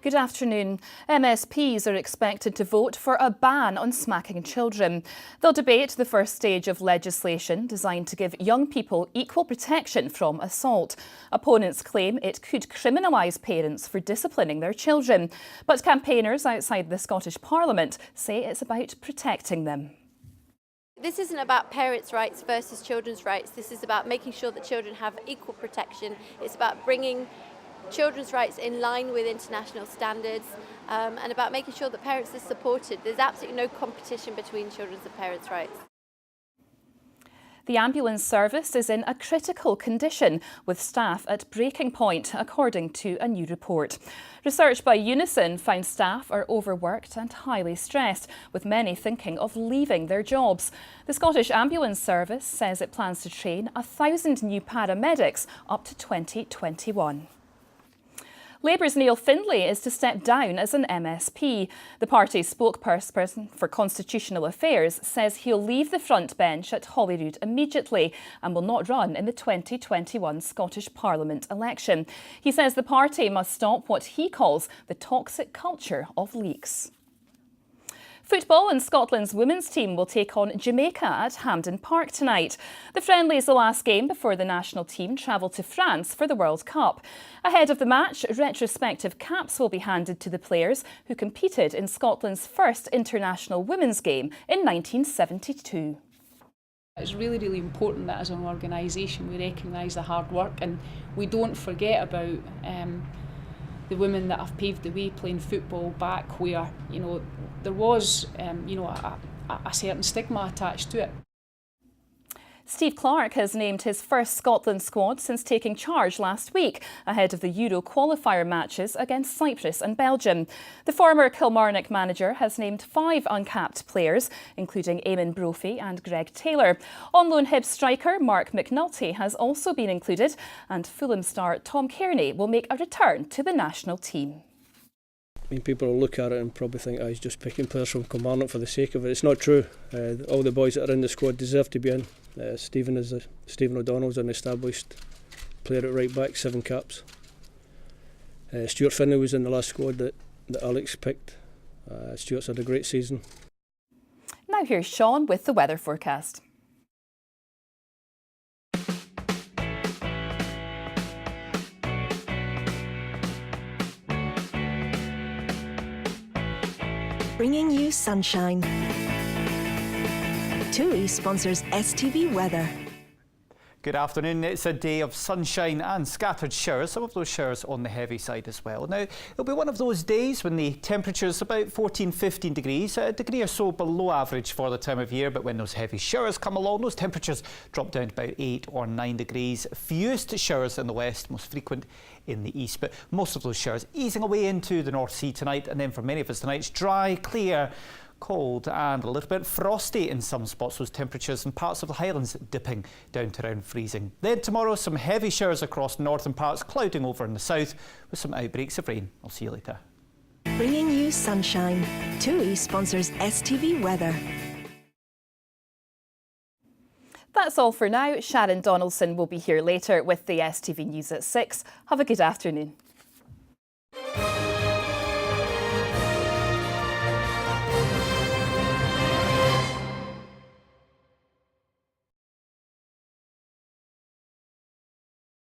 Good afternoon. MSPs are expected to vote for a ban on smacking children. They'll debate the first stage of legislation designed to give young people equal protection from assault. Opponents claim it could criminalise parents for disciplining their children. But campaigners outside the Scottish Parliament say it's about protecting them. This isn't about parents' rights versus children's rights. This is about making sure that children have equal protection. It's about bringing children's rights in line with international standards and about making sure that parents are supported. There's absolutely no competition between children's and parents' rights. The ambulance service is in a critical condition, with staff at breaking point, according to a new report. Research by Unison found staff are overworked and highly stressed, with many thinking of leaving their jobs. The Scottish Ambulance Service says it plans to train 1,000 new paramedics up to 2021. Labour's Neil Findlay is to step down as an MSP. The party's spokesperson for Constitutional Affairs says he'll leave the front bench at Holyrood immediately and will not run in the 2021 Scottish Parliament election. He says the party must stop what he calls the toxic culture of leaks. Football and Scotland's women's team will take on Jamaica at Hampden Park tonight. The friendly is the last game before the national team travel to France for the World Cup. Ahead of the match, retrospective caps will be handed to the players who competed in Scotland's first international women's game in 1972. It's really important that as an organisation we recognise the hard work and we don't forget about the women that have paved the way playing football back where, there was, a certain stigma attached to it. Steve Clarke has named his first Scotland squad since taking charge last week, ahead of the Euro qualifier matches against Cyprus and Belgium. The former Kilmarnock manager has named 5 uncapped players, including Eamon Brophy and Greg Taylor. On loan Hibs striker Mark McNulty has also been included, and Fulham star Tom Kearney will make a return to the national team. People will look at it and probably think, he's just picking players from Kilmarnock for the sake of it. It's not true. All the boys that are in the squad deserve to be in. Stephen O'Donnell's an established player at right back, 7 caps. Stuart Finney was in the last squad that Alex picked. Stuart's had a great season. Now here's Sean with the weather forecast. Bringing you sunshine. TUI sponsors STV Weather. Good afternoon. It's a day of sunshine and scattered showers, some of those showers on the heavy side as well. Now, it'll be one of those days when the temperature's about 14-15 degrees, a degree or so below average for the time of year, but when those heavy showers come along, those temperatures drop down to about 8 or 9 degrees. Fewest showers in the west, most frequent in the east, but most of those showers easing away into the North Sea tonight, and then for many of us tonight, it's dry, clear, cold and a little bit frosty in some spots, those temperatures in parts of the Highlands dipping down to around freezing. Then tomorrow, some heavy showers across northern parts, clouding over in the south with some outbreaks of rain. I'll see you later. Bringing you sunshine. TUI sponsors STV Weather. That's all for now. Sharon Donaldson will be here later with the STV News at 6. Have a good afternoon.